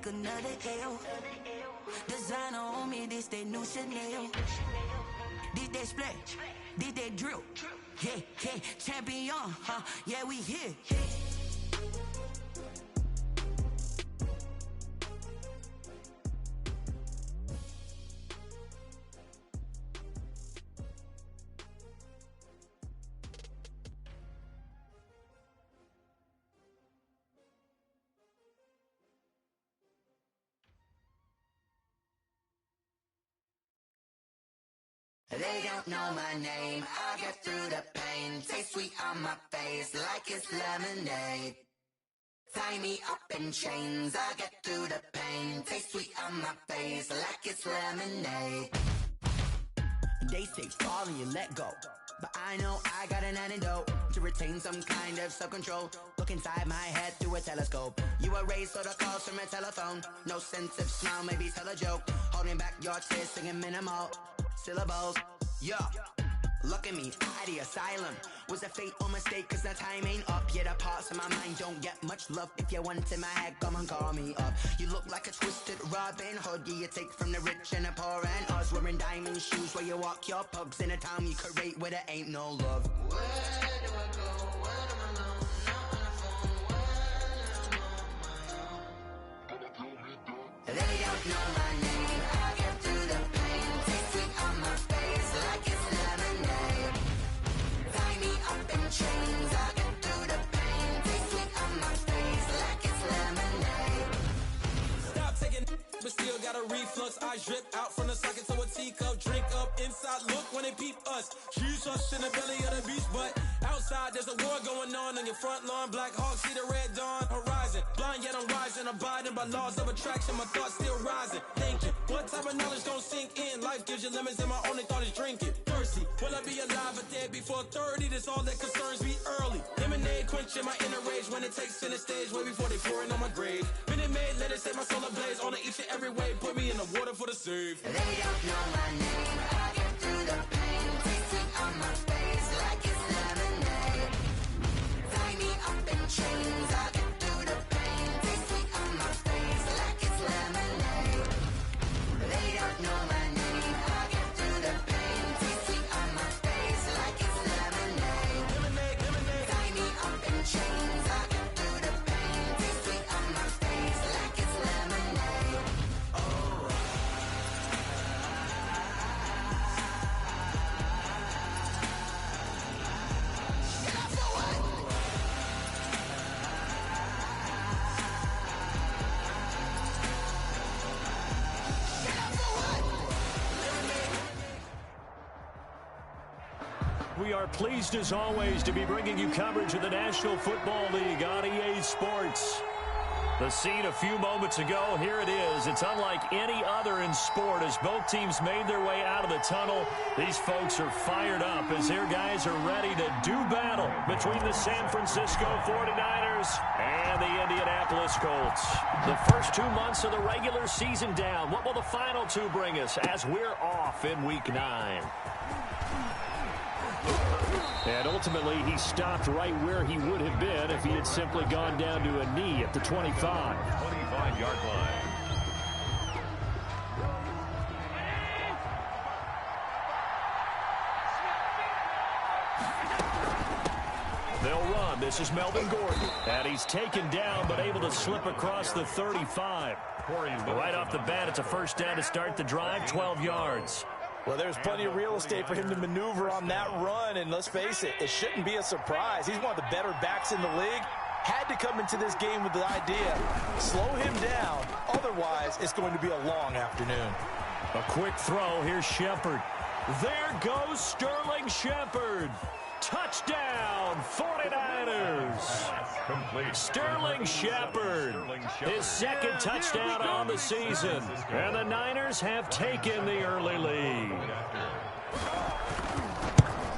take another L. Designer on me, this that new Chanel. This that splash, this that drill. Yeah, yeah, champion, huh? Yeah, we here. They don't know my name, I'll get through the pain. Taste sweet on my face like it's lemonade. Tie me up in chains, I'll get through the pain. Taste sweet on my face like it's lemonade. They say fall and you let go, but I know I got an antidote to retain some kind of self-control. Look inside my head through a telescope. You erase all the calls from a telephone. No sense of smile, maybe tell a joke. Holding back your tears, singing minimal syllables. Yeah, look at me, at the asylum. Was a fate or mistake, cause the time ain't up. Yet the parts of my mind don't get much love. If you want in my head, come and call me up. You look like a twisted Robin Hood. Yeah, you take from the rich and the poor and us. Wearing diamond shoes where you walk your pugs in a town you create where there ain't no love. Where do I go? When I'm alone? Not on the phone. When I'm on my own. They don't know my name. I get through the pain. Taste sweet on my face like it's lemonade. Tie me up in chains. I get through the pain. Taste sweet on my face like it's lemonade. Stop taking, but still got a reflux. I drip out from the socket to a teacup. Drink up inside. Look when they peep us. Shoes us in the belly of the beach, but outside there's a war going on your front lawn. Black Hawk see the red dawn horizon. Blind yet I'm rising, abiding by laws of attraction. My thoughts still rising. Thinking, what type of knowledge don't sink in? Life gives you lemons and my only thought is drinking. Thirsty, will I be alive or dead before 30? That's all that concerns me early. Lemonade quenching my inner rage when it takes center stage way before they pour it on my grave. Minute Maid, let it set my soul ablaze on each and every way. Put me in the water for the save. They don't know my name. I get through the pain. Taste sweet on my face like it's lemonade. Tie me up in chains. I get through the pain. Taste sweet on my face like it's lemonade. They don't know my name. I get through the pain. Taste sweet on my face like it's lemonade. Tie me up in chains. I get through the pain. Taste sweet on my face like it's lemonade. We are pleased as always to be bringing you coverage of the National Football League on EA Sports. The scene a few moments ago, here it is. It's unlike any other in sport as both teams made their way out of the tunnel. These folks are fired up as their guys are ready to do battle between the San Francisco 49ers and the Indianapolis Colts. The first 2 months of the regular season down. What will the final two bring us as we're off in Week 9? And ultimately, he stopped right where he would have been if he had simply gone down to a knee at the 25. 25-yard line. They'll run. This is Melvin Gordon. And he's taken down, but able to slip across the 35. Right off the bat, it's a first down to start the drive, 12 yards. Well, there's plenty of real estate for him to maneuver on that run, and let's face it, it shouldn't be a surprise. He's one of the better backs in the league. Had to come into this game with the idea, slow him down, otherwise it's going to be a long afternoon. A quick throw, here's Shepard. There goes Sterling Shepard. Touchdown, 49ers. Complete. Sterling Shepard, his second touchdown on the season. And the Niners have taken the early lead.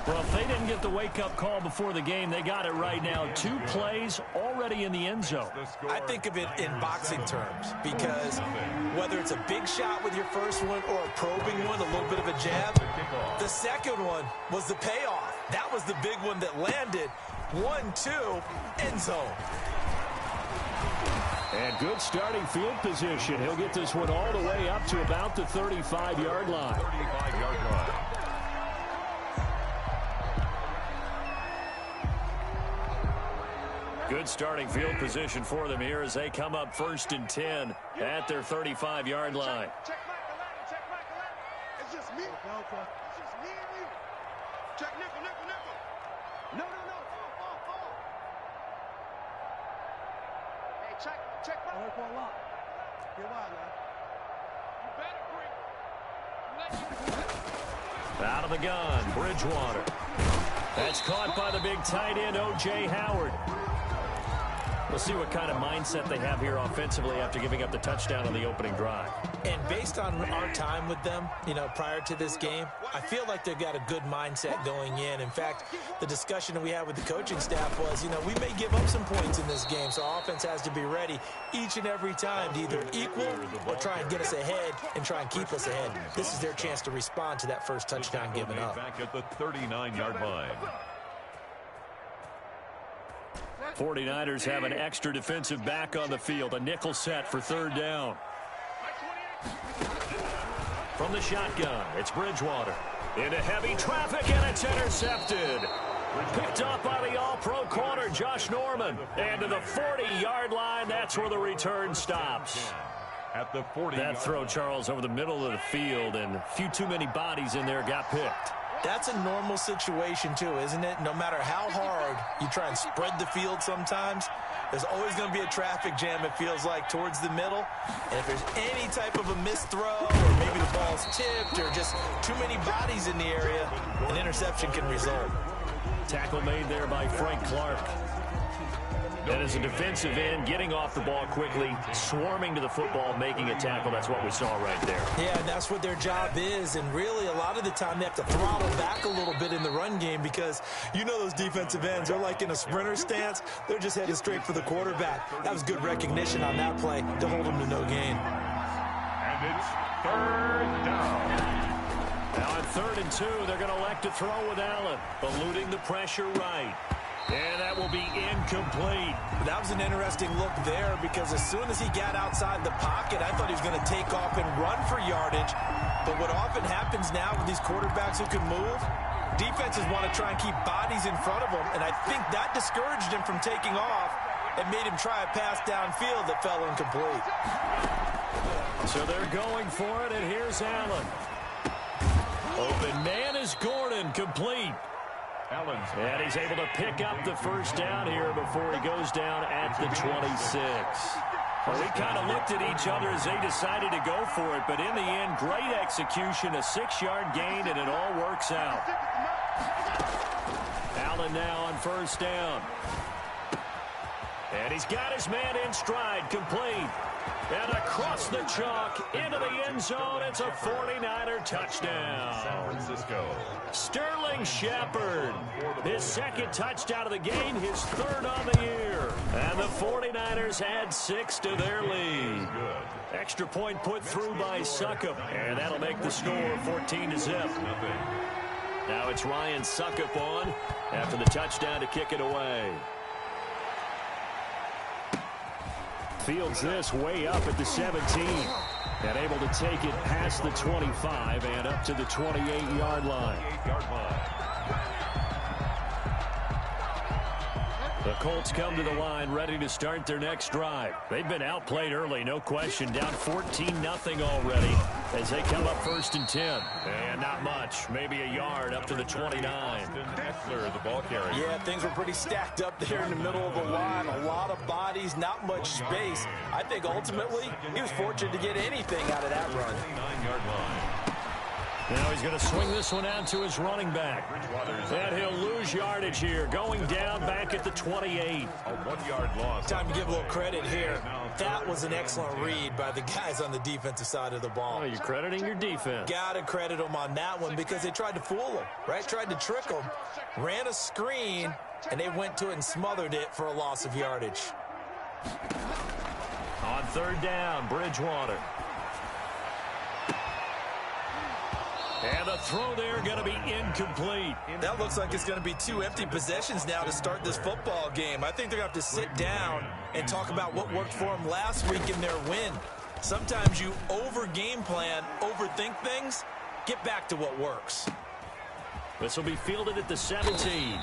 Well, if they didn't get the wake-up call before the game, they got it right now. 2 plays already in the end zone. I think of it in boxing terms because whether it's a big shot with your first one or a probing one, a little bit of a jab, the second one was the payoff. That was the big one that landed. 1-2, end zone. And good starting field position. He'll get this one all the way up to about the 35-yard line. 35-yard line. Good starting field position for them here as they come up 1st and 10 at their 35-yard line. Check Michael Latin, check Michael Latin. It's just me. Okay. It's just me and you. Check nickel. No. Fall. Hey, check Michael. I heard for a lot. Get wild, man. You better bring. Out of the gun, Bridgewater. That's caught by the big tight end, O.J. Howard. We'll see what kind of mindset they have here offensively after giving up the touchdown on the opening drive. And based on our time with them, prior to this game, I feel like they've got a good mindset going in. In fact, the discussion that we had with the coaching staff was, we may give up some points in this game, so our offense has to be ready each and every time to either equal or try and get us ahead and try and keep us ahead. This is their chance to respond to that first touchdown given up. Back at the 39-yard line. 49ers have an extra defensive back on the field. A nickel set for 3rd down. From the shotgun, it's Bridgewater. Into heavy traffic, and it's intercepted. Picked up by the all-pro corner, Josh Norman. And to the 40-yard line, that's where the return stops. At the 40. That throw, Charles, over the middle of the field, and a few too many bodies in there got picked. That's a normal situation, too, isn't it? No matter how hard you try and spread the field sometimes, there's always going to be a traffic jam, it feels like, towards the middle. And if there's any type of a missed throw, or maybe the ball's tipped, or just too many bodies in the area, an interception can result. Tackle made there by Frank Clark. And as a defensive end, getting off the ball quickly, swarming to the football, making a tackle, that's what we saw right there. Yeah, that's what their job is, and really a lot of the time they have to throttle back a little bit in the run game because those defensive ends are like in a sprinter stance. They're just headed straight for the quarterback. That was good recognition on that play to hold them to no gain. And it's 3rd down. Now on 3rd and 2, they're going to elect to throw with Allen, eluding the pressure right. And that will be incomplete. That was an interesting look there because as soon as he got outside the pocket, I thought he was going to take off and run for yardage. But what often happens now with these quarterbacks who can move, defenses want to try and keep bodies in front of them, and I think that discouraged him from taking off and made him try a pass downfield that fell incomplete. So they're going for it, and here's Allen. Open man is Gordon, complete. And he's able to pick up the first down here before he goes down at the 26. Well, we kind of looked at each other as they decided to go for it, but in the end, great execution, a 6-yard gain, and it all works out. Allen now on first down. And he's got his man in stride, complete. And across the chalk, into the end zone, it's a 49er touchdown. San Francisco. Sterling Shepard, his 2nd touchdown of the game, his 3rd on the year. And the 49ers add 6 to their lead. Extra point put through by Suckup, and that'll make the score 14-0. Now it's Ryan Suckup on after the touchdown to kick it away. Fields this way up at the 17. And able to take it past the 25 and up to the 28-yard line. The Colts come to the line ready to start their next drive. They've been outplayed early, no question. Down 14-0 already as they come up 1st and 10. And not much, maybe a yard up to the 29. Eckler, the ball carrier. Yeah, things were pretty stacked up there in the middle of the line. A lot of bodies, not much space. I think ultimately he was fortunate to get anything out of that run. 9-yard line. Now he's going to swing this one out to his running back. And he'll lose yardage here, going down back at the 28. A 1-yard loss. Time to give a little credit here. That was an excellent read by the guys on the defensive side of the ball. Oh, you're crediting your defense. Got to credit them on that one because they tried to fool him, right? Tried to trick him, ran a screen, and they went to it and smothered it for a loss of yardage. On 3rd down, Bridgewater. And the throw there going to be incomplete. That looks like it's going to be 2 empty possessions now to start this football game. I think they're going to have to sit down and talk about what worked for them last week in their win. Sometimes you over-game plan, overthink things. Get back to what works. This will be fielded at the 17.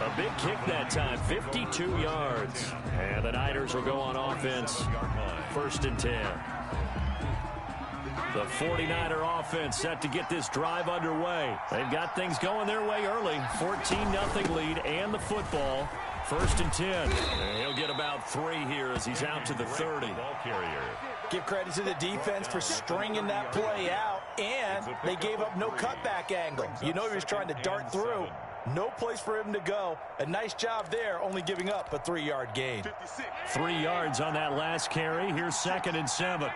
A big kick that time, 52 yards. And the Niners will go on offense. 1st and 10. The 49er offense set to get this drive underway. They've got things going their way early. 14-0 lead and the football. 1st and 10. And he'll get about 3 here as he's out to the 30. Ball carrier. Give credit to the defense for stringing that play out, and they gave up no cutback angle. You know he was trying to dart through. No place for him to go. A nice job there, only giving up a 3-yard gain. 3 yards on that last carry. Here's 2nd and 7.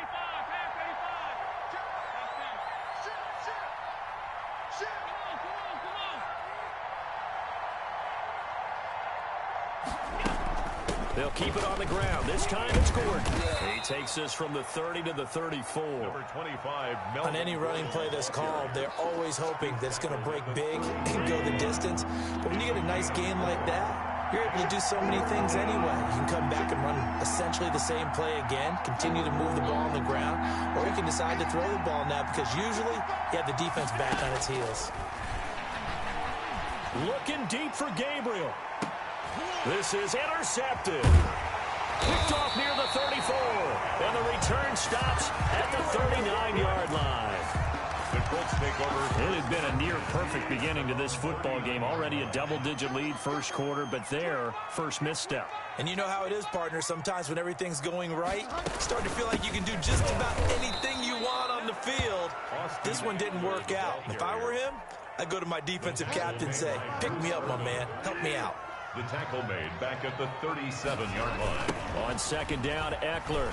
They'll keep it on the ground. This time it's Gordon. He takes this from the 30 to the 34. Number 25, On any running play that's called, they're always hoping that it's going to break big and go the distance. But when you get a nice gain like that, you're able to do so many things anyway. You can come back and run essentially the same play again, continue to move the ball on the ground, or you can decide to throw the ball now because usually you have the defense back on its heels. Looking deep for Gabriel. This is intercepted. Picked off near the 34. And the return stops at the 39-yard line. The Colts take over. It had been a near-perfect beginning to this football game. Already a double-digit lead first quarter, but their first misstep. And you know how it is, partner. Sometimes when everything's going right, you start to feel like you can do just about anything you want on the field. This one didn't work out. If I were him, I'd go to my defensive captain and say, pick me up, my man. Help me out. The tackle made back at the 37-yard line. On 2nd down, Eckler.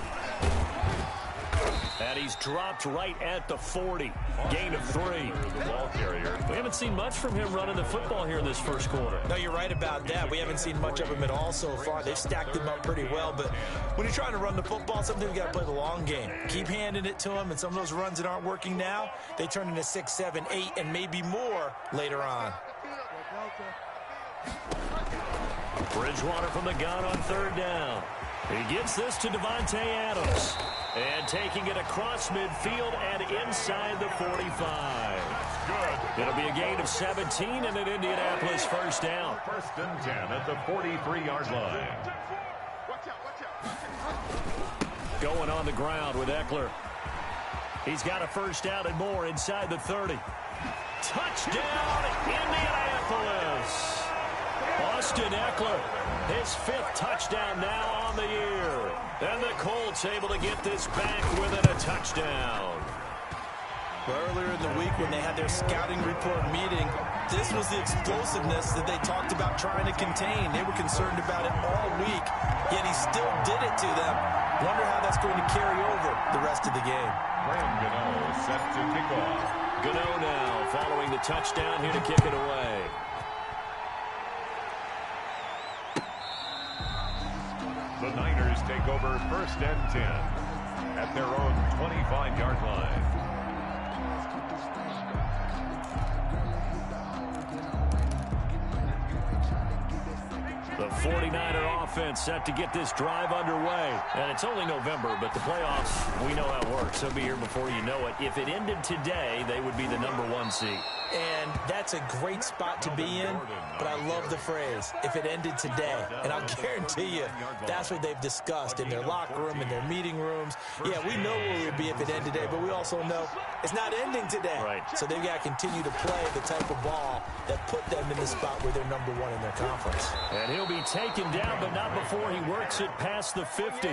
And he's dropped right at the 40. Gain of 3. The ball carrier. We haven't seen much from him running the football here in this first quarter. No, you're right about that. We haven't seen much of him at all so far. They've stacked him up pretty well, but when you're trying to run the football, sometimes you got to play the long game. Keep handing it to him, and some of those runs that aren't working now, they turn into 6, 7, 8, and maybe more later on. Bridgewater from the gun on 3rd down. He gets this to Devontae Adams. And taking it across midfield and inside the 45. Good. It'll be a gain of 17 and an Indianapolis 1st down. 1st and 10 at the 43-yard line. Going on the ground with Eckler. He's got a 1st down and more inside the 30. Touchdown, Indianapolis. Austin Eckler, his 5th touchdown now on the year. And the Colts able to get this back within a touchdown. Earlier in the week when they had their scouting report meeting, this was the explosiveness that they talked about trying to contain. They were concerned about it all week, yet he still did it to them. Wonder how that's going to carry over the rest of the game. Graham Gano set to kick off. Gano now following the touchdown here to kick it away. The Niners take over 1st and 10 at their own 25-yard line. The 49er offense set to get this drive underway. And it's only November, but the playoffs, we know how it works. They'll be here before you know it. If it ended today, they would be the number 1 seed. And that's a great spot to be in, but I love the phrase, if it ended today. And I'll guarantee you, that's what they've discussed in their locker room, in their meeting rooms. Yeah, we know where we'd be if it ended today, but we also know it's not ending today. Right. So they've got to continue to play the type of ball that put them in the spot where they're number 1 in their conference. And he'll be taken down, but not before he works it past the 50.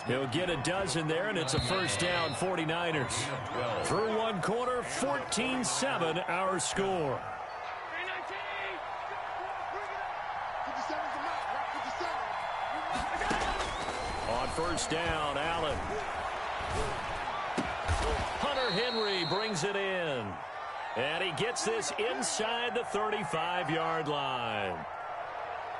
He'll get a dozen there, and it's a 1st down, 49ers. Through 1 quarter, 14-7 our score. On 1st down, Allen. Hunter Henry brings it in. And he gets this inside the 35-yard line.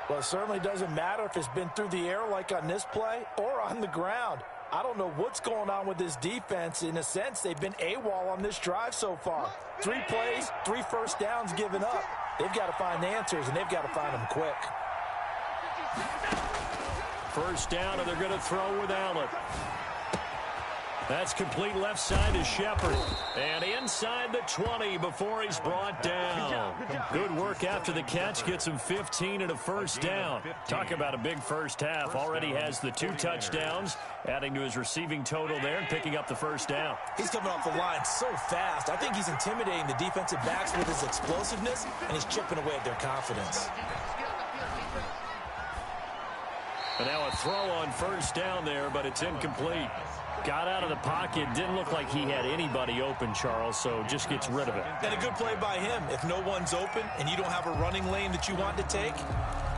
Well, it certainly doesn't matter if it's been through the air like on this play or on the ground. I don't know what's going on with this defense. In a sense, they've been AWOL on this drive so far. 3 plays, 3 first downs given up. They've got to find answers, and they've got to find them quick. First down, and they're going to throw with Allen. That's complete left side to Shepard. And inside the 20 before he's brought down. Good work after the catch. Gets him 15 and a first down. Talk about a big first half. Already has the 2 touchdowns, adding to his receiving total there and picking up the first down. He's coming off the line so fast. I think he's intimidating the defensive backs with his explosiveness, and he's chipping away at their confidence. And now a throw on first down there, but it's incomplete. Got out of the pocket. Didn't look like he had anybody open, Charles, so just gets rid of it. And a good play by him. If no one's open and you don't have a running lane that you want to take,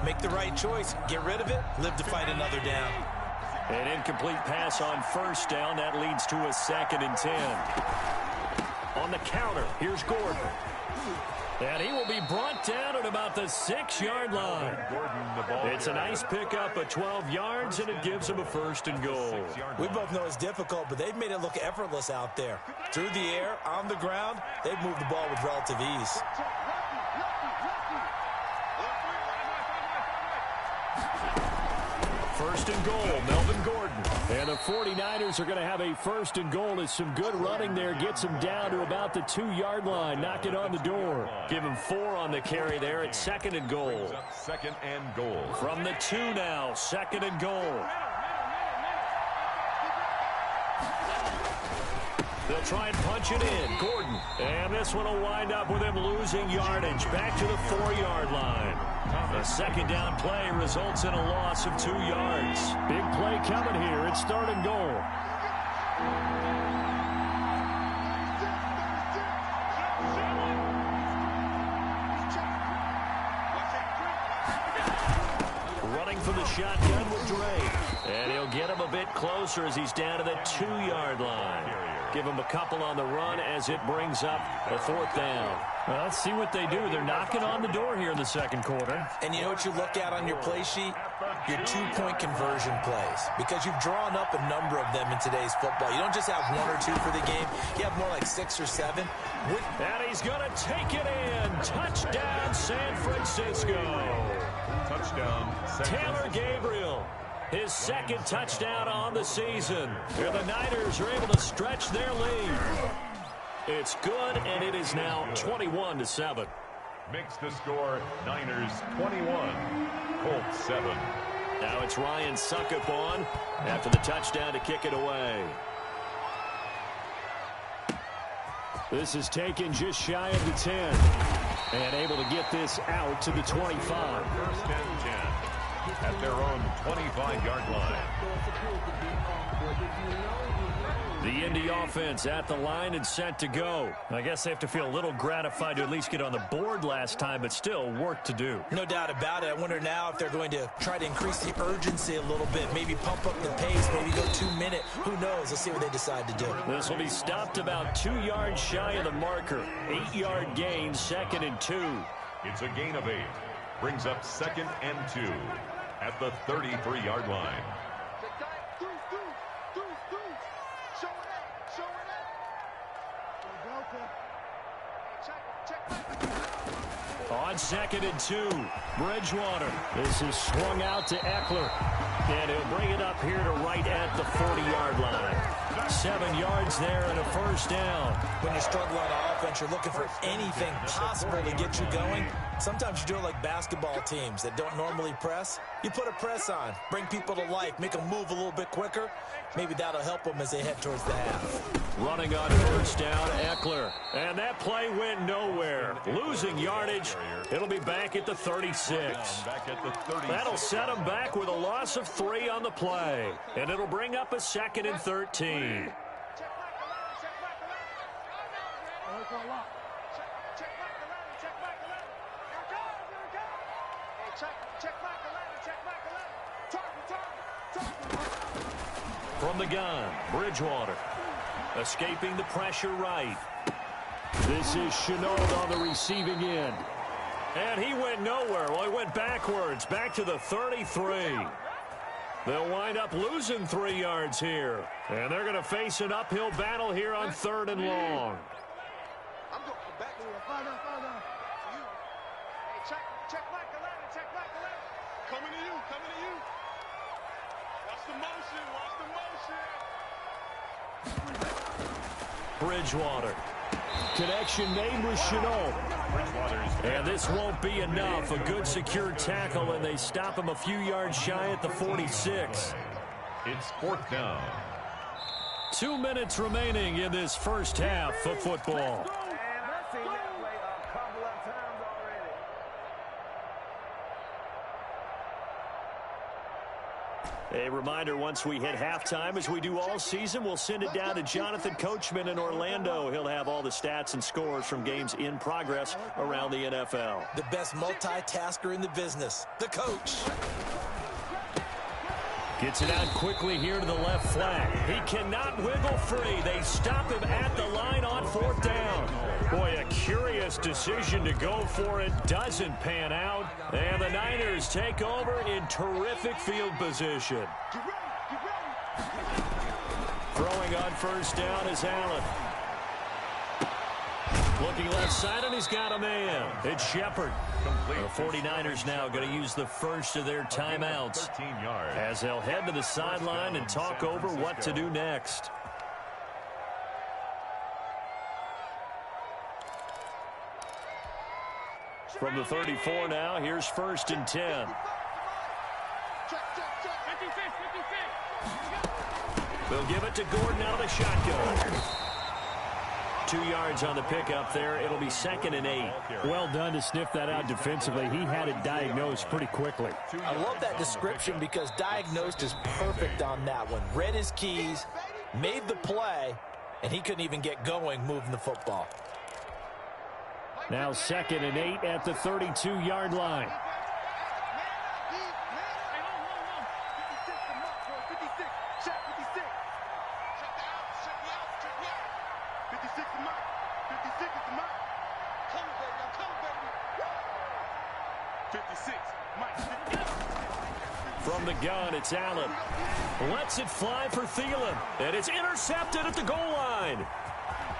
make the right choice. Get rid of it. Live to fight another down. An incomplete pass on first down. That leads to a 2nd and 10. On the counter, here's Gordon. And he will be brought down at about the 6-yard line. It's a nice pickup of 12 yards, and it gives him a 1st and goal. We both know it's difficult, but they've made it look effortless out there. Through the air, on the ground, they've moved the ball with relative ease. First and goal, Melvin Gordon. And the 49ers are going to have a 1st and goal as some good running there gets him down to about the 2-yard line. Knock it on the door. Give him 4 on the carry there at 2nd and goal. 2nd and goal. From the 2 now, 2nd and goal. They'll try and punch it in. Gordon. And this one will wind up with him losing yardage. Back to the 4-yard line. The 2nd down play results in a loss of 2 yards. Big play coming here. It's 3rd and goal. Running for the shotgun with Dre. And he'll get him a bit closer as he's down to the 2-yard line. Give him a couple on the run as it brings up a 4th down. Well, let's see what they do. They're knocking on the door here in the 2nd quarter. And you know what you look at on your play sheet? Your 2-point conversion plays. Because you've drawn up a number of them in today's football. You don't just have 1 or 2 for the game. You have more like 6 or 7. And he's going to take it in. Touchdown, San Francisco. Touchdown, San Taylor Francisco. Gabriel. His 2nd touchdown on the season. Here the Niners are able to stretch their lead. It's good, and it is now 21-7. Makes the score Niners 21, Colts 7. Now it's Ryan Suckup on after the touchdown to kick it away. This is taken just shy of the 10. And able to get this out to the 25. 1st and 10 at their own 25-yard line. The Indy offense at the line and set to go. I guess they have to feel a little gratified to at least get on the board last time, but still work to do. No doubt about it. I wonder now if they're going to try to increase the urgency a little bit, maybe pump up the pace, maybe go 2-minute. Who knows? Let's see what they decide to do. This will be stopped about 2 yards shy of the marker. 8-yard gain, 2nd and 2. It's a gain of 8. Brings up 2nd and 2 at the 33-yard line. On 2nd and 2, Bridgewater. This is swung out to Eckler. And he'll bring it up here to right at the 40-yard line. 7 yards there and a 1st down. When you're struggling on offense, you're looking for anything possible to get you going. Sometimes you do it like basketball teams that don't normally press. You put a press on, bring people to life, make them move a little bit quicker. Maybe that'll help them as they head towards the half. Running on 1st down, Eckler. And that play went nowhere. Losing yardage. It'll be back at the 36. That'll set him back with a loss of 3 on the play. And it'll bring up a 2nd and 13. From the gun, Bridgewater. Escaping the pressure right. This is Chenault on the receiving end. And he went nowhere. Well, he went backwards, back to the 33. They'll wind up losing 3 yards here. And they're going to face an uphill battle here on 3rd and long. I'm going back to find out. You. Hey, check like 11, check like 11. Coming to you. Watch the motion. Bridgewater. Connection made with Chenault. And this won't be enough. A good secure tackle, and they stop him a few yards shy at the 46. It's 4th down. 2 minutes remaining in this first half of football. A reminder, once we hit halftime, as we do all season, we'll send it down to Jonathan Coachman in Orlando. He'll have all the stats and scores from games in progress around the NFL. The best multitasker in the business, the coach. Gets it out quickly here to the left flat. He cannot wiggle free. They stop him at the line on 4th down. Boy, a curious decision to go for it. Doesn't pan out. And the Niners take over in terrific field position. Throwing on 1st down is Allen. Looking left side, and he's got a man. It's Shepard. The 49ers now going to use the first of their timeouts as they'll head to the sideline and talk over what to do next. From the 34 now, here's 1st and 10. They'll give it to Gordon out of the shotgun. 2 yards on the pickup there. It'll be 2nd and 8. Well done to sniff that out defensively. He had it diagnosed pretty quickly. I love that description because diagnosed is perfect on that one. Read his keys, made the play, and he couldn't even get going moving the football. Now 2nd and 8 at the 32-yard line. From the gun, it's Allen. Lets it fly for Thielen. And it's intercepted at the goal line.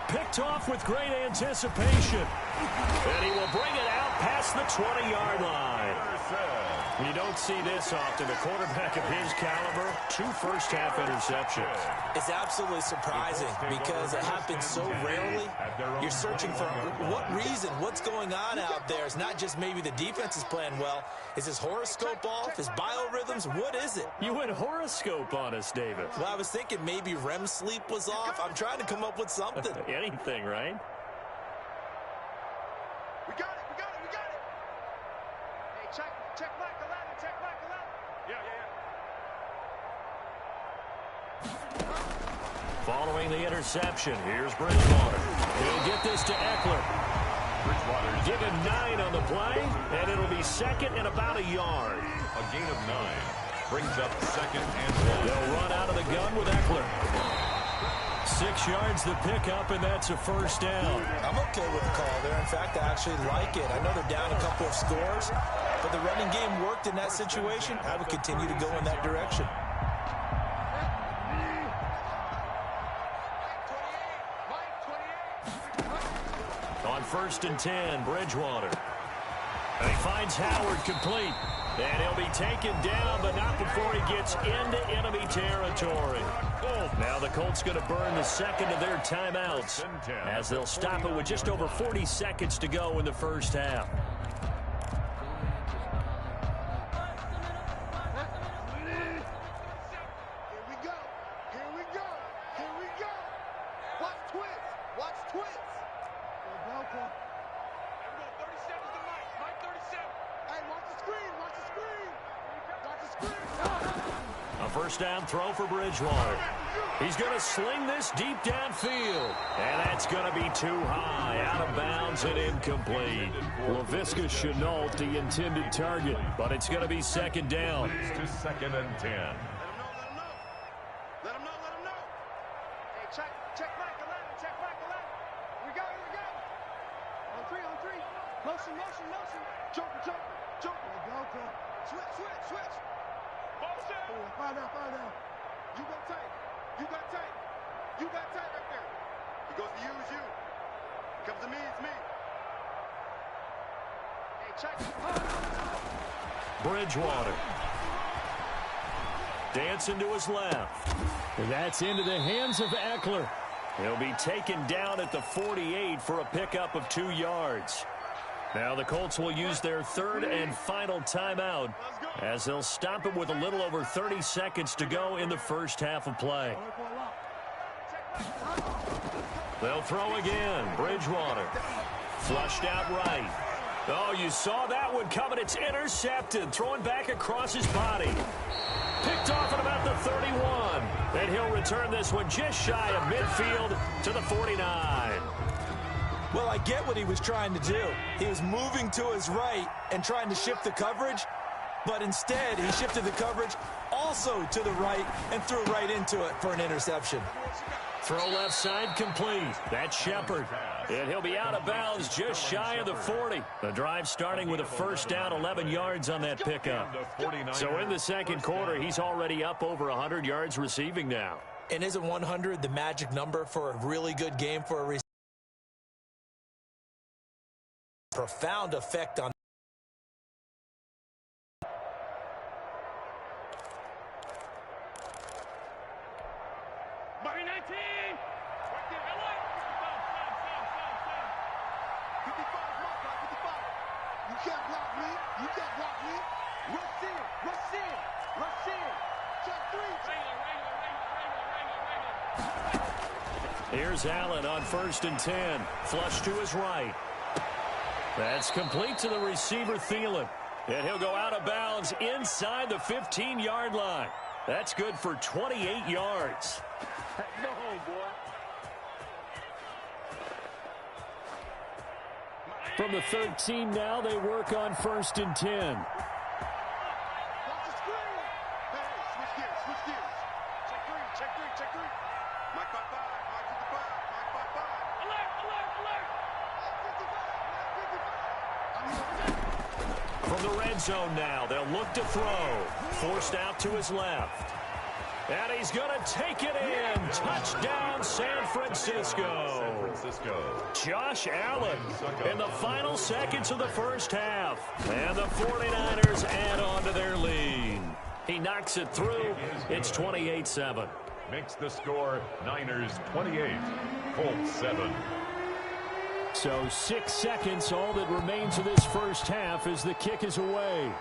Picked off with great anticipation. And he will bring it out past the 20-yard line. You don't see this often. A quarterback of his caliber, 2 first-half interceptions. It's absolutely surprising because it happens so rarely. You're searching for what reason, what's going on out there. It's not just maybe the defense is playing well. Is his horoscope off? His biorhythms? What is it? You went horoscope on us, David. Well, I was thinking maybe REM sleep was off. I'm trying to come up with something. Anything, right? We got it. Hey, check like 11, check like 11. Yeah. Following the interception, here's Bridgewater. He'll get this to Eckler. Give him 9 on the play, and it'll be 2nd and about a yard. A gain of 9 brings up 2nd and 1. They'll run out of the gun with Eckler. 6 yards the pickup, and that's a 1st down. I'm okay with the call there. In fact, I actually like it. I know they're down a couple of scores, but the running game worked in that situation. I would continue to go in that direction. On 1st and 10, Bridgewater. And he finds Howard complete. And he'll be taken down, but not before he gets into enemy territory. Now the Colts going to burn the 2nd of their timeouts as they'll stop it with just over 40 seconds to go in the first half. Here we go. Watch twits. Welcome. 37 to Mike 37. Hey, watch the screen. A 1st down throw for Bridgewater. He's going to sling this deep downfield. And that's going to be too high, out of bounds and incomplete. Laviska Shenault, the intended target, but it's going to be 2nd down. To 2nd and 10. Let him know. Hey, check like 11, check like 11. Here we go. On 3. Motion. Joker. Switch. Find out. You got tight. You got tight. You got tight right there. He goes to you, it's you. Comes to me, it's me. Hey, check. Bridgewater. Dancing to his left. And that's into the hands of Eckler. He'll be taken down at the 48 for a pickup of 2 yards. Now the Colts will use their third and final timeout as they'll stop it with a little over 30 seconds to go in the first half of play. They'll throw again. Bridgewater. Flushed out right. Oh, you saw that one coming. It's intercepted. Throwing back across his body. Picked off at about the 31. And he'll return this one just shy of midfield to the 49. Well, I get what he was trying to do. He was moving to his right and trying to shift the coverage, but instead he shifted the coverage also to the right and threw right into it for an interception. Throw left side complete. That's Shepard. And he'll be out of bounds just shy of the 40. The drive starting with a first down, 11 yards on that pickup. So in the second quarter, he's already up over 100 yards receiving now. And isn't 100 the magic number for a really good game for a receiver? Profound effect on Bobby 19! Right there, LA! 55, my guy, 55. You can't block me. You can't block me. Rush in. Rush in. Rush in. Check 3. Here's Allen on 1st and 10. Flush to his right. That's complete to the receiver, Thielen. And he'll go out of bounds inside the 15-yard line. That's good for 28 yards. Go home, boy. From the 13 now, they work on 1st and 10. Watch the screen. Hey, switch gears. Check 3. Mike 55, Mike 55, Mike 55. Alert. From the red zone now, they'll look to throw. Forced out to his left. And he's going to take it in. Touchdown, San Francisco. Josh Allen in the final seconds of the first half. And the 49ers add on to their lead. He knocks it through. It's 28-7. Makes the score Niners 28, Colts 7. So 6 seconds, all that remains of this first half as the kick is away.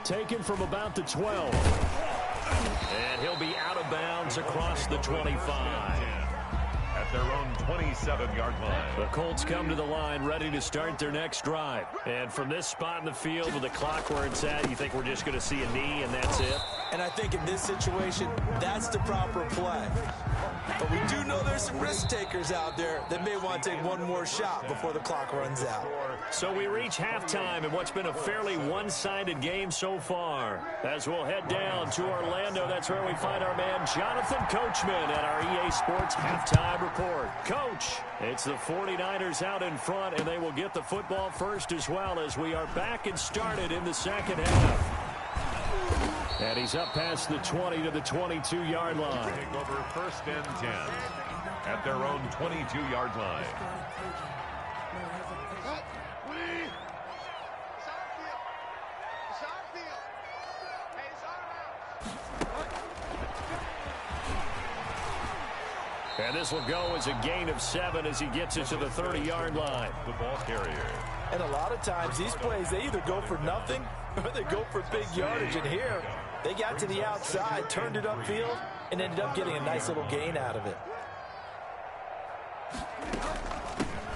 Taken from about the 12. And he'll be out of bounds across the 25. At their own 27-yard line. The Colts come to the line ready to start their next drive. And from this spot in the field with the clock where it's at, you think we're just going to see a knee and that's it? And I think in this situation, that's the proper play. But we do know there's some risk takers out there that may want to take one more shot before the clock runs out. So we reach halftime in what's been a fairly one-sided game so far. As we'll head down to Orlando, that's where we find our man Jonathan Coachman at our EA Sports Halftime Report. Coach, it's the 49ers out in front, and they will get the football first as well as we are back and started in the second half. And he's up past the 20 to the 22-yard line. Take over 1st and 10 at their own 22-yard line. And this will go as a gain of 7 as he gets it to the 30-yard line. The ball carrier. And a lot of times these plays, they either go for nothing or they go for big yardage. And here, they got to the outside, turned it upfield, and ended up getting a nice little gain out of it.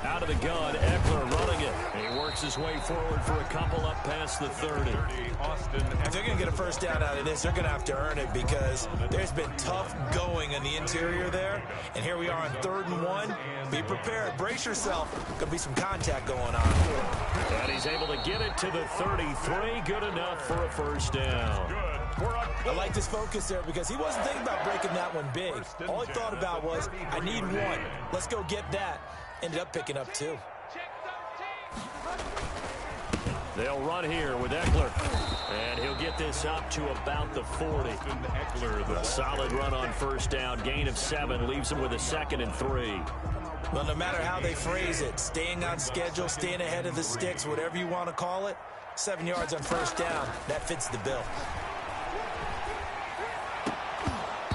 Out of the gun, Eckler running it. He works his way forward for a couple up past the 30. If they're going to get a first down out of this, they're going to have to earn it because there's been tough going in the interior there. And here we are on 3rd and 1. Be prepared. Brace yourself. Going to be some contact going on. And he's able to get it to the 33. Good enough for a first down. I like his focus there because he wasn't thinking about breaking that one big. All he thought about was, I need one. Let's go get that. Ended up picking up 2. They'll run here with Eckler. And he'll get this up to about the 40. A solid run on first down. Gain of 7 leaves him with a 2nd and 3. Well, no matter how they phrase it, staying on schedule, staying ahead of the sticks, whatever you want to call it, 7 yards on first down, that fits the bill.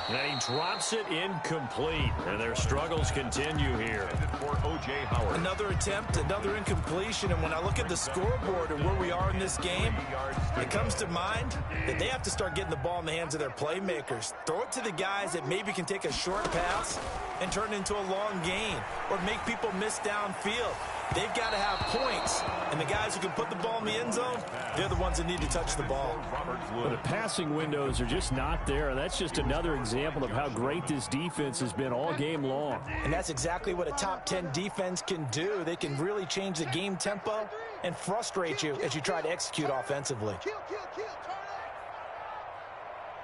And he drops it incomplete, and their struggles continue here. For O.J. Howard. Another attempt, another incompletion, and when I look at the scoreboard and where we are in this game, it comes to mind that they have to start getting the ball in the hands of their playmakers. Throw it to the guys that maybe can take a short pass and turn it into a long gain or make people miss downfield. They've got to have points, and the guys who can put the ball in the end zone, they're the ones that need to touch the ball. But the passing windows are just not there. That's just another example of how great this defense has been all game long. And that's exactly what a top 10 defense can do. They can really change the game tempo and frustrate you as you try to execute offensively. Kill, turn it.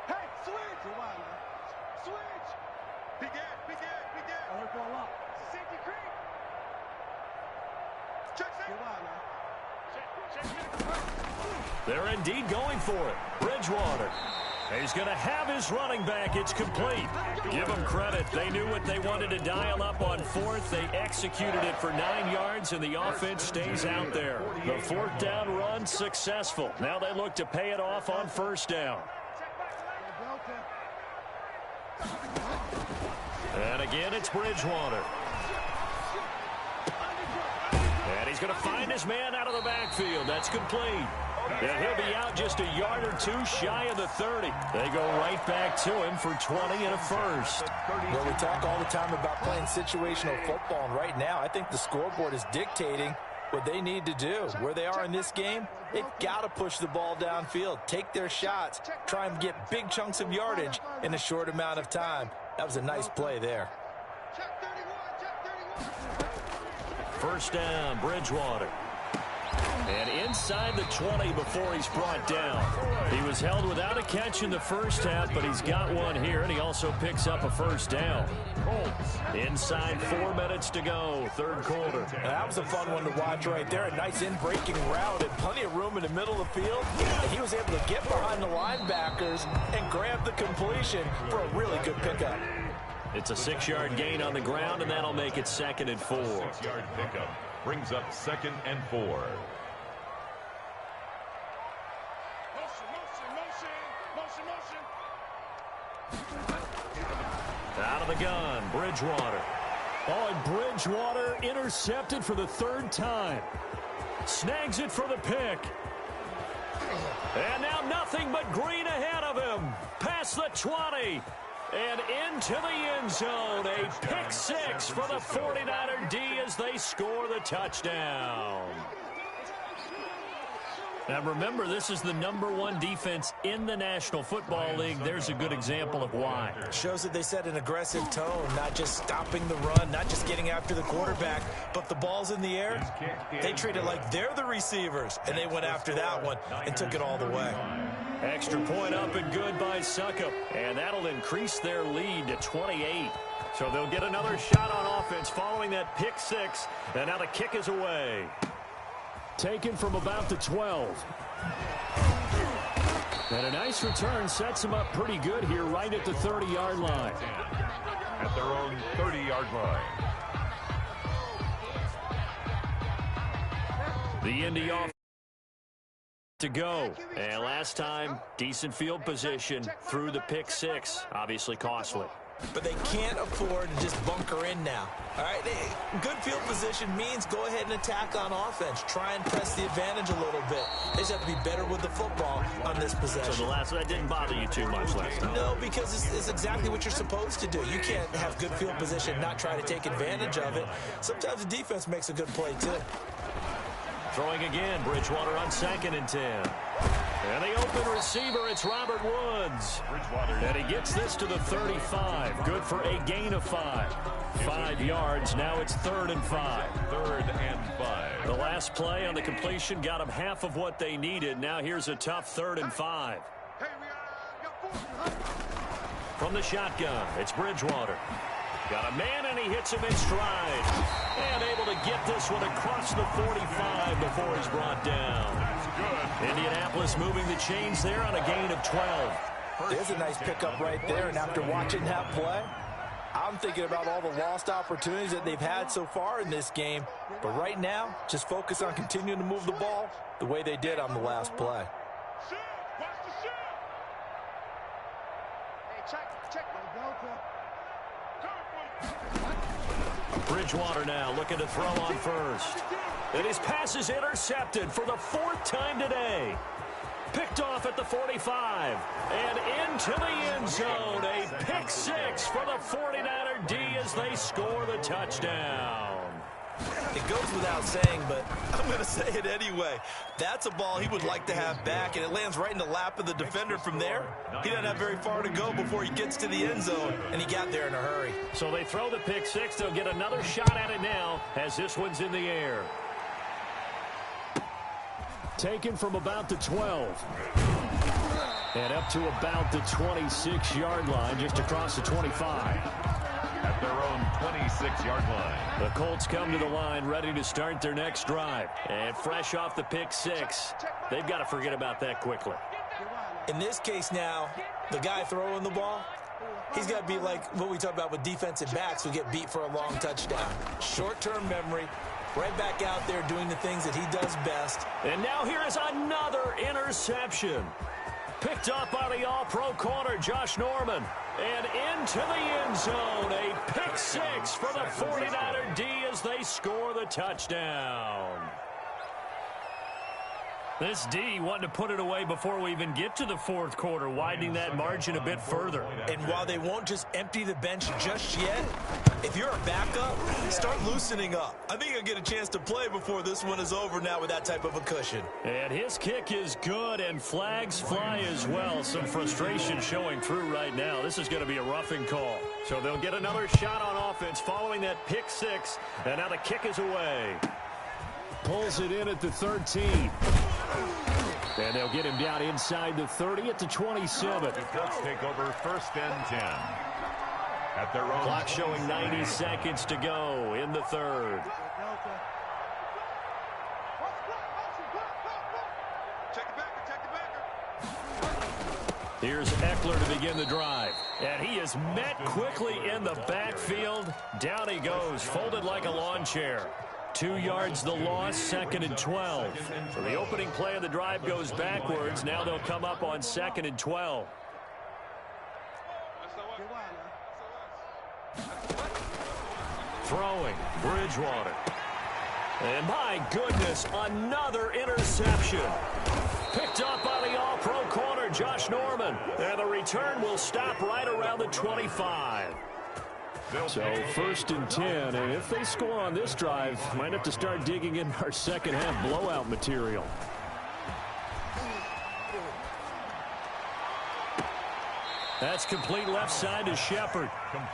Hey, switch. Switch. Big air. Safety creep. Check. They're indeed going for it. Bridgewater. He's going to have his running back. It's complete. Give them credit. They knew what they wanted to dial up on 4th. They executed it for 9 yards, and the offense stays out there. The 4th down run successful. Now they look to pay it off on first down. And again, it's Bridgewater. And he's going to find his man out of the backfield. That's complete. And he'll be out just a yard or 2 shy of the 30. They go right back to him for 20 and a first. Well, we talk all the time about playing situational football, and right now I think the scoreboard is dictating what they need to do. Where they are in this game, they've got to push the ball downfield, take their shots, try and get big chunks of yardage in a short amount of time. That was a nice play there. First down, Bridgewater. And inside the 20 before he's brought down. He was held without a catch in the first half, but he's got one here, and he also picks up a first down. Inside 4 minutes to go, 3rd quarter. That was a fun one to watch right there. A nice in-breaking route and plenty of room in the middle of the field. And he was able to get behind the linebackers and grab the completion for a really good pickup. It's a 6-yard gain on the ground, and that'll make it 2nd and 4. 6-yard pickup brings up 2nd and 4. Out of the gun, Bridgewater. Oh, and Bridgewater intercepted for the 3rd time. Snags it for the pick. And now nothing but green ahead of him. Past the 20. And into the end zone. A pick 6 for the 49er D as they score the touchdown. Now remember, this is the #1 defense in the National Football League. There's a good example of why. Shows that they set an aggressive tone, not just stopping the run, not just getting after the quarterback, but the ball's in the air. They treat it like they're the receivers, and they went after that one and took it all the way. Extra point up and good by Succop. And that'll increase their lead to 28. So they'll get another shot on offense following that pick 6. And now the kick is away. Taken from about the 12. And a nice return sets them up pretty good here right at the 30-yard line. At their own 30-yard line. The Indy off to go. And last time, decent field position through the pick 6. Obviously costly. But they can't afford to just bunker in now. All right, good field position means go ahead and attack on offense. Try and press the advantage a little bit. They just have to be better with the football on this possession. So that didn't bother you too much last time? No, because it's exactly what you're supposed to do. You can't have good field position and not try to take advantage of it. Sometimes the defense makes a good play, too. Throwing again, Bridgewater on 2nd and 10. And the open receiver, it's Robert Woods. And he gets this to the 35. Good for a gain of 5. 5 yards. Now it's 3rd and 5. 3rd and 5. The last play on the completion got them half of what they needed. Now here's a tough 3rd and 5. From the shotgun, it's Bridgewater. Got a man, and he hits him in stride. And able to get this one across the 45 before he's brought down. Indianapolis moving the chains there on a gain of 12. There's a nice pickup right there, and after watching that play, I'm thinking about all the lost opportunities that they've had so far in this game. But right now, just focus on continuing to move the ball the way they did on the last play. Bridgewater now looking to throw on first. And his pass is intercepted for the fourth time today. Picked off at the 45 and into the end zone. A pick six for the 49er D as they score the touchdown. It goes without saying, but I'm going to say it anyway. That's a ball he would like to have back, and it lands right in the lap of the defender from there. He doesn't have very far to go before he gets to the end zone, and he got there in a hurry. So they throw the pick six. They'll get another shot at it now as this one's in the air. Taken from about the 12. And up to about the 26-yard line, just across the 25. At their own 26-yard line. The Colts come to the line ready to start their next drive. And fresh off the pick six, they've got to forget about that quickly. In this case now, the guy throwing the ball, he's got to be like what we talk about with defensive backs who get beat for a long touchdown. Short-term memory, right back out there doing the things that he does best. And now here is another interception. Picked up by the all-pro corner, Josh Norman. And into the end zone, a pick six for the 49er D as they score the touchdown. This D wanting to put it away before we even get to the fourth quarter, widening that margin a bit further. And while they won't just empty the bench just yet, if you're a backup, start loosening up. I think you'll get a chance to play before this one is over now with that type of a cushion. And his kick is good, and flags fly as well. Some frustration showing through right now. This is going to be a roughing call. So they'll get another shot on offense following that pick six, and now the kick is away. Pulls it in at the 13. And they'll get him down inside the 30 at the 27. The Colts take over first and 10. At their own clock showing 90 seconds to go in the third. Here's Eckler to begin the drive. And he is met quickly in the backfield. Down he goes, folded like a lawn chair. 2 yards the loss, second and 12. So the opening play of the drive goes backwards. Now they'll come up on second and 12. Throwing, Bridgewater. And my goodness, another interception. Picked up by the all-pro corner, Josh Norman. And the return will stop right around the 25. So first and 10, and if they score on this drive, might have to start digging in our second half blowout material. That's complete left side to Shepard.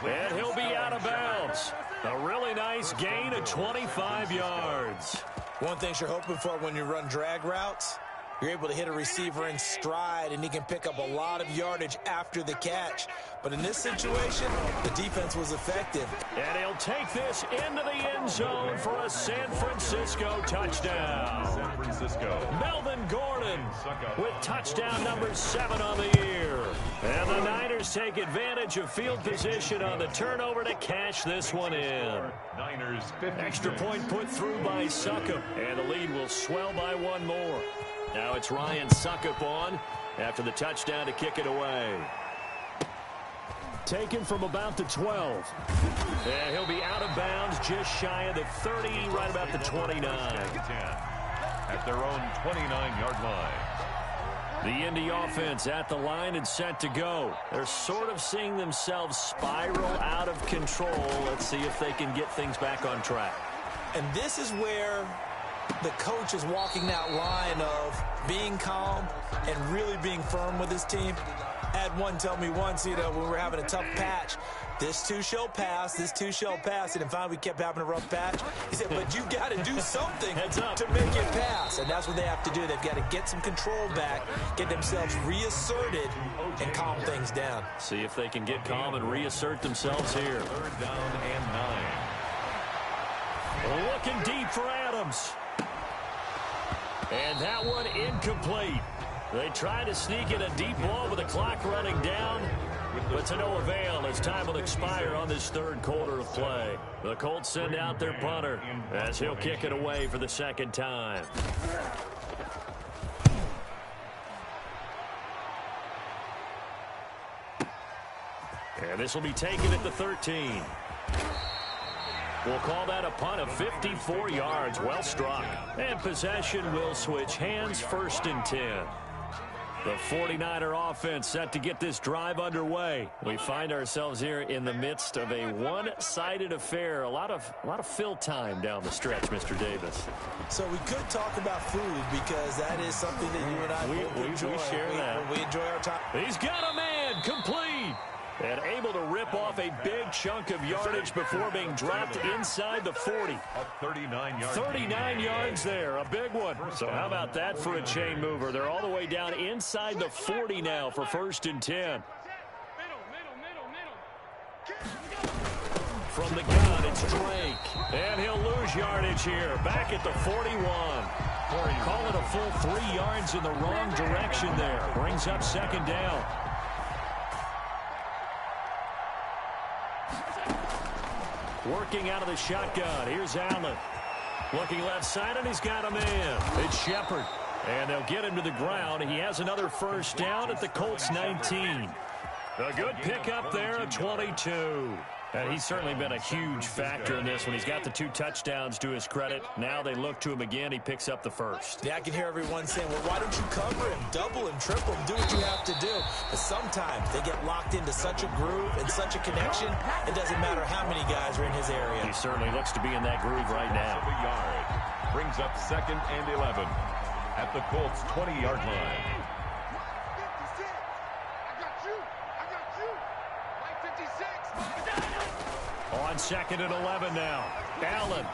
And he'll be out of bounds. A really nice gain of 25 yards. One thing you're hoping for when you run drag routes, you're able to hit a receiver in stride, and he can pick up a lot of yardage after the catch. But in this situation, the defense was effective. And he'll take this into the end zone for a San Francisco touchdown. San Francisco. Melvin Gordon with touchdown number 7 on the year. And the Niners take advantage of field position on the turnover to cash this one in. Niners 56. Extra point put through by Succop, and the lead will swell by one more. Now it's Ryan Succop on after the touchdown to kick it away. Taken from about the 12. And he'll be out of bounds just shy of the 30, right about the 29. At their own 29-yard line. The Indy offense at the line and set to go. They're sort of seeing themselves spiral out of control. Let's see if they can get things back on track. And this is where The coach is walking that line of being calm and really being firm with his team. I had one tell me once, when we were having a tough patch, this too shall pass, this too shall pass. And finally we kept having a rough patch. He said, but you got to do something to make it pass. And that's what they have to do. They've got to get some control back, get themselves reasserted, and calm things down. See if they can get calm and reassert themselves here. 3rd down and 9. Looking deep for Adams. And that one incomplete. They try to sneak in a deep ball with the clock running down, but to no avail as time will expire on this 3rd quarter of play. The Colts send out their punter as he'll kick it away for the 2nd time. And this will be taken at the 13. We'll call that a punt of 54 yards. Well struck. And possession will switch hands, 1st and 10. The 49er offense set to get this drive underway. We find ourselves here in the midst of a one-sided affair. A lot of fill time down the stretch, Mr. Davis. So we could talk about food because that is something that you and I both enjoy. We share that. We enjoy our time. He's got a man complete. And able to rip off a big chunk of yardage before being dropped inside the 40. 39 yards there, a big one. So how about that for a chain mover? They're all the way down inside the 40 now for 1st and 10. From the gun, it's Drake. And he'll lose yardage here, back at the 41. Call it a full 3 yards in the wrong direction there. Brings up 2nd down. Working out of the shotgun. Here's Allen. Looking left side, and he's got a man. It's Shepard. And they'll get him to the ground. He has another 1st down at the Colts 19. A good pickup there at 22. And he's certainly been a huge factor in this when he's got the 2 touchdowns to his credit. Now they look to him again. He picks up the 1st. Yeah, I can hear everyone saying, well, why don't you cover him, double him, triple him, do what you have to do. But sometimes they get locked into such a groove and such a connection, it doesn't matter how many guys are in his area. He certainly looks to be in that groove right now. A yard. Brings up 2nd and 11 at the Colts 20-yard line. On 2nd and 11 now. Allen.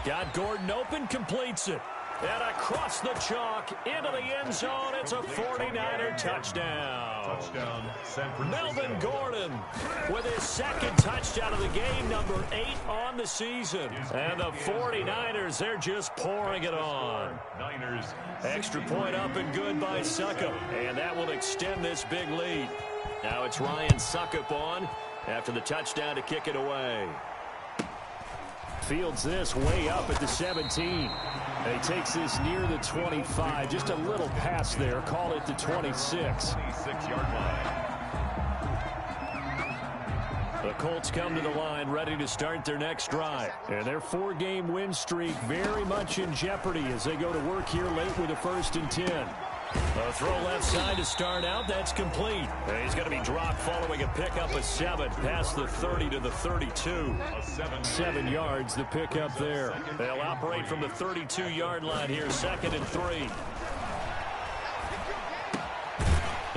Got Gordon open, completes it. And across the chalk, into the end zone. It's a 49er touchdown. Touchdown, San Francisco. Melvin Gordon with his 2nd touchdown of the game, number 8 on the season. And the 49ers, they're just pouring it on. Niners. Extra point up and good by Suckup. And that will extend this big lead. Now it's Ryan Suckup on after the touchdown to kick it away. Fields this way up at the 17. And he takes this near the 25. Just a little pass there. Call it the 26. 26-yard line. The Colts come to the line ready to start their next drive. And their 4-game win streak very much in jeopardy as they go to work here late with a 1st and 10. A throw left side to start out. That's complete. And he's going to be dropped following a pickup of 7 past the 30 to the 32. 7 yards, the pickup there. They'll operate from the 32-yard line here, 2nd and 3.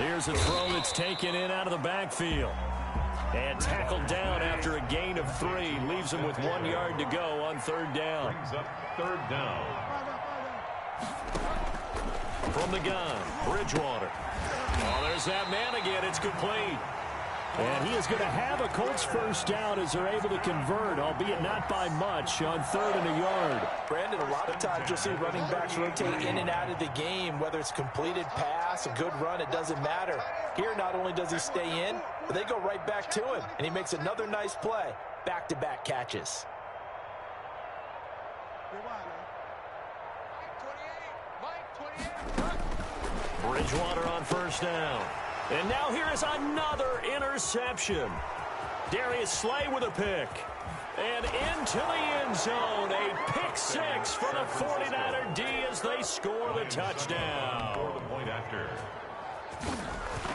Here's a throw that's taken in out of the backfield. And tackled down after a gain of 3. Leaves him with 1 yard to go on 3rd down. Brings up 3rd down. From the gun, Bridgewater. Oh, there's that man again. It's complete. And he is going to have a Colts 1st down as they're able to convert, albeit not by much, on 3rd and a yard. Brandon, a lot of times you'll see running backs rotate in and out of the game, whether it's completed pass, a good run, it doesn't matter. Here, not only does he stay in, but they go right back to him, and he makes another nice play. Back-to-back catches. Bridgewater on 1st down. And now here is another interception. Darius Slay with a pick. And into the end zone. A pick 6 for the 49er D as they score the touchdown. For the point after.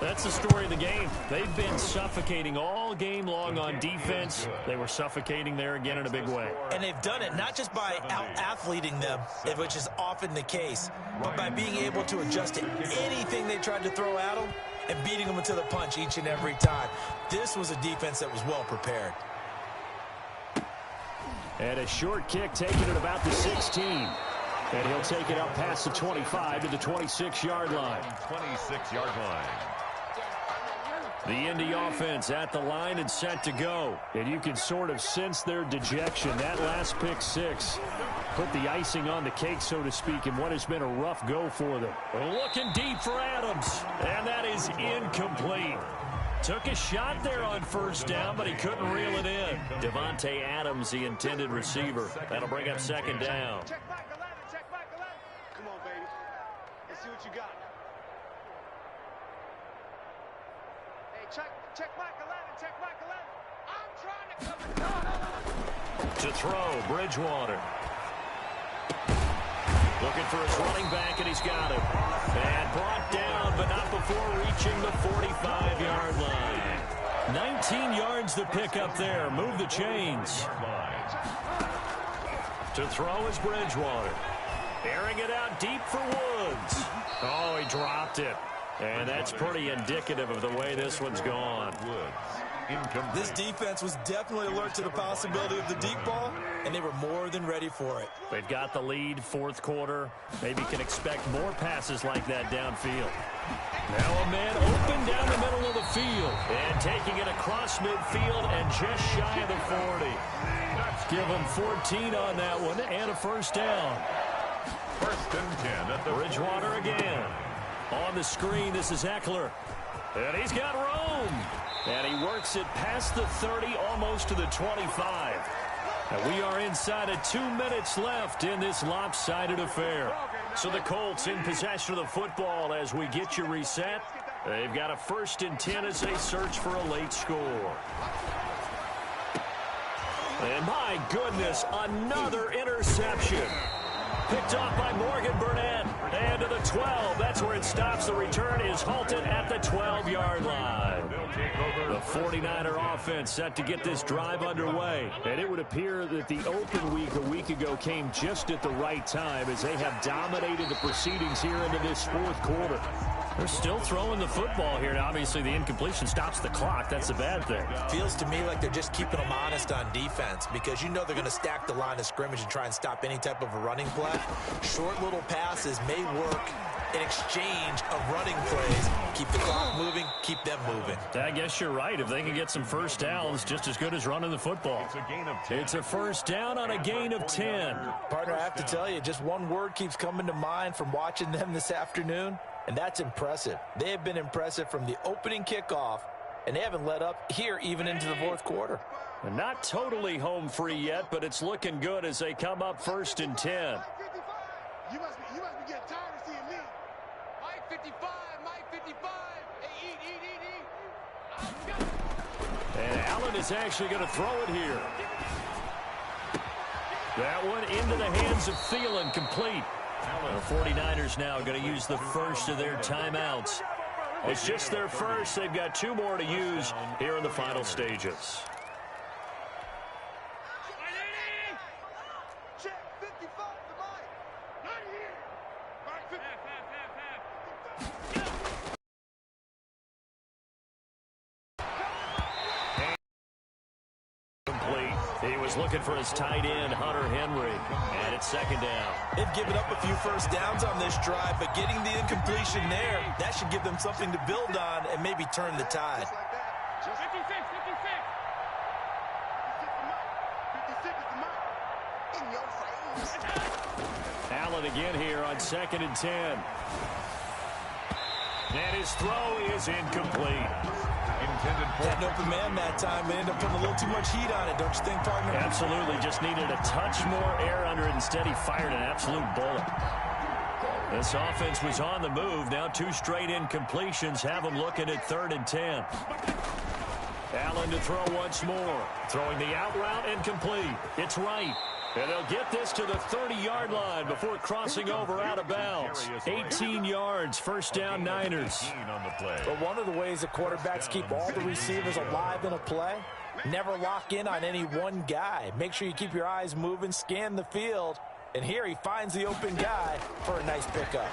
That's the story of the game. They've been suffocating all game long on defense. They were suffocating there again in a big way. And they've done it not just by out-athleting them, which is often the case, but by being able to adjust to anything they tried to throw at them and beating them into the punch each and every time. This was a defense that was well prepared. And a short kick taken at about the 16. And he'll take it up past the 25 to the 26-yard line. 26-yard line. The Indy offense at the line and set to go. And you can sort of sense their dejection. That last pick six put the icing on the cake, so to speak, in what has been a rough go for them. Looking deep for Adams. And that is incomplete. Took a shot there on first down, but he couldn't reel it in. Devontae Adams, the intended receiver. That'll bring up second down. Check back 11, check back 11. Come on, baby. Let's see what you got. Hey, check back 11, check back 11. I'm trying to come. To throw, Bridgewater. Looking for his running back, and he's got him. And brought down, but not before reaching the 45-yard line. 19 yards to pick up there. Move the chains. To throw is Bridgewater. Airing it out deep for Woods. Oh, he dropped it. And that's pretty indicative of the way this one's gone. This defense was definitely alert to the possibility of the deep ball, and they were more than ready for it. They've got the lead, fourth quarter. Maybe can expect more passes like that downfield. Now a man open down the middle of the field. And taking it across midfield and just shy of the 40. Give him 14 on that one and a first down. First and 10 at the Bridgewater again. On the screen, this is Eckler. And he's got room. And he works it past the 30, almost to the 25. And we are inside of 2 minutes left in this lopsided affair. So the Colts in possession of the football as we get you reset. They've got a first and 10 as they search for a late score. And my goodness, another interception. Picked off by Morgan Burnett. And to the 12. That's where it stops. The return is halted at the 12-yard line. The 49er offense set to get this drive underway. And it would appear that the open week a week ago came just at the right time as they have dominated the proceedings here into this fourth quarter. They're still throwing the football here. Now, obviously, the incompletion stops the clock. That's a bad thing. Feels to me like they're just keeping them honest on defense because you know they're going to stack the line of scrimmage and try and stop any type of a running play. Short little passes may work in exchange of running plays. Keep the clock moving, keep them moving. I guess you're right. If they can get some first downs, just as good as running the football. It's a gain of 10. It's a first down on a gain of 10. Partner, I have to tell you, just one word keeps coming to mind from watching them this afternoon, and that's impressive. They have been impressive from the opening kickoff, and they haven't let up here even into the fourth quarter. And not totally home free yet, but it's looking good as they come up first and 10. You must be getting tired of seeing me. Mike 55, Mike 55. Hey, eat. And Allen is actually going to throw it here. That one into the hands of Thielen, complete. The 49ers now going to use the first of their timeouts. It's just their first. They've got 2 more to use here in the final stages. Check 55 to Mike. Not here. Mike 55. He was looking for his tight end, Hunter Henry, and it's second down. They've given up a few first downs on this drive, but getting the incompletion there, that should give them something to build on and maybe turn the tide. 56. 56 is the mic. In your face. Allen again here on second and 10. And his throw is incomplete. Had an open man that time, but ended up putting a little too much heat on it, don't you think, partner? Absolutely, just needed a touch more air under it. Instead, he fired an absolute bullet. This offense was on the move. Now 2 straight incompletions have them looking at third and 10. Allen to throw once more. Throwing the out route incomplete. It's right. And they'll get this to the 30-yard line before crossing over out of bounds. 18 yards, first down Niners. But one of the ways that quarterbacks keep all the receivers alive in a play, never lock in on any one guy. Make sure you keep your eyes moving, scan the field. And here he finds the open guy for a nice pickup.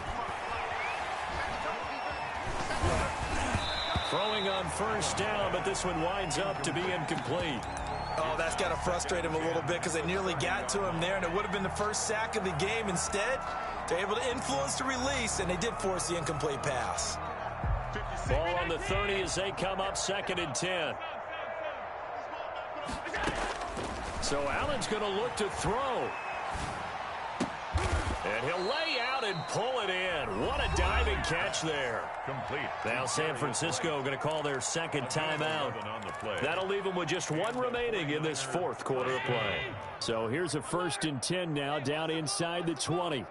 Throwing on first down, but this one winds up to be incomplete. Oh, that's got to frustrate him a little bit because they nearly got to him there, and it would have been the first sack of the game. Instead, they're able to influence the release, and they did force the incomplete pass. Ball on the 30 as they come up 2nd and 10. So Allen's going to look to throw. And he'll lay out and pull it in. What a diving catch there. Complete. Now San Francisco going to call their second timeout. That'll leave them with just one remaining in this fourth quarter of play. So here's a 1st and 10 now down inside the 20.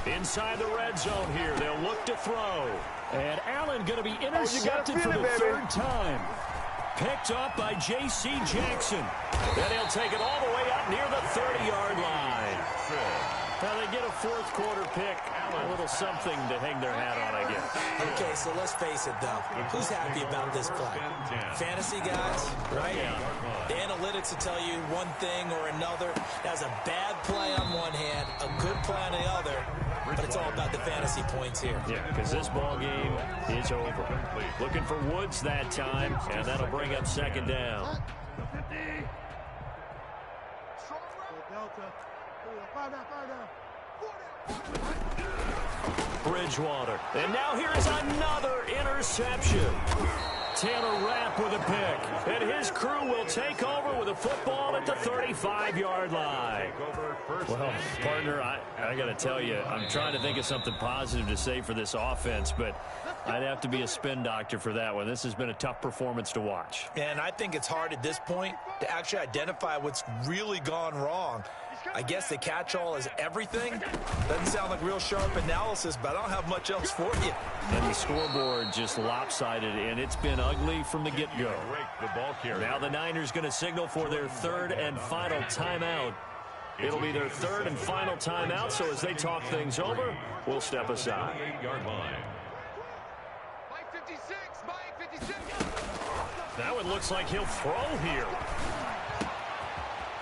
Inside the red zone here. They'll look to throw. And Allen going to be intercepted for the 3rd time. Picked up by J.C. Jackson. Then he'll take it all the way up near the 30-yard line. Now they get a 4th quarter pick. A little something to hang their hat on, I guess. Okay, so let's face it, though. Who's happy about this play? Fantasy guys, right? The analytics will tell you one thing or another. That's a bad play on one hand, a good play on the other. But it's all about the fantasy points here. Yeah, because this ball game is over. Looking for Woods that time, and that'll bring up 2nd down. Bridgewater. And now here's another interception. Taylor Rapp with a pick. And his crew will take over with a football at the 35-yard line. Well, partner, I got to tell you, I'm trying to think of something positive to say for this offense, but I'd have to be a spin doctor for that one. This has been a tough performance to watch. And I think it's hard at this point to actually identify what's really gone wrong. I guess the catch-all is everything. Doesn't sound like real sharp analysis, but I don't have much else for you. And the scoreboard just lopsided, and it's been ugly from the get-go. Now the Niners going to signal for their 3rd and final timeout. It'll be their 3rd and final timeout, so as they talk things over, we'll step aside. That one looks like he'll throw here.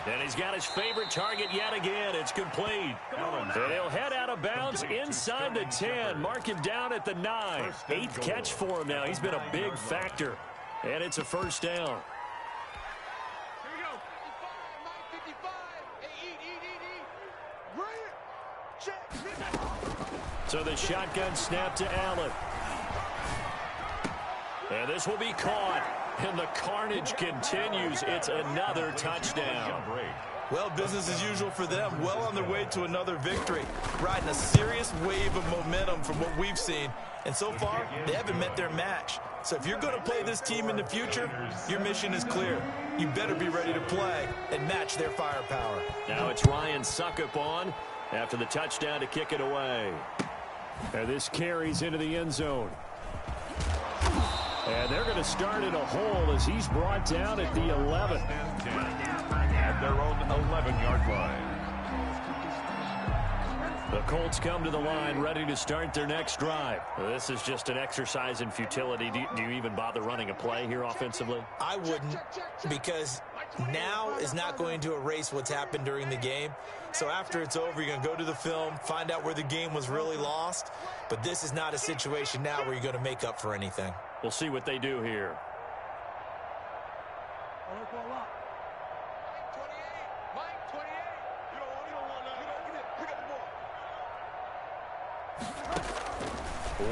And he's got his favorite target yet again. It's complete. And he'll head out of bounds inside the 10. Mark him down at the 9. 8th catch for him now. He's been a big factor. And it's a 1st down. So the shotgun snap to Allen. And this will be caught. And the carnage continues. It's another touchdown. Well, business as usual for them. Well on their way to another victory. Riding a serious wave of momentum from what we've seen. And so far, they haven't met their match. So if you're going to play this team in the future, your mission is clear. You better be ready to play and match their firepower. Now it's Ryan Suckup on after the touchdown to kick it away. And this carries into the end zone. And they're going to start in a hole as he's brought down at the 11. At their own 11-yard line. The Colts come to the line ready to start their next drive. This is just an exercise in futility. Do you even bother running a play here offensively? I wouldn't, because now is not going to erase what's happened during the game. So after it's over, you're going to go to the film, find out where the game was really lost. But this is not a situation now where you're going to make up for anything. We'll see what they do here.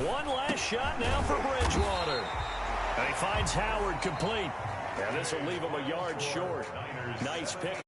One last shot now for Bridgewater. And he finds Howard complete. And this will leave him a yard short. Nice pick.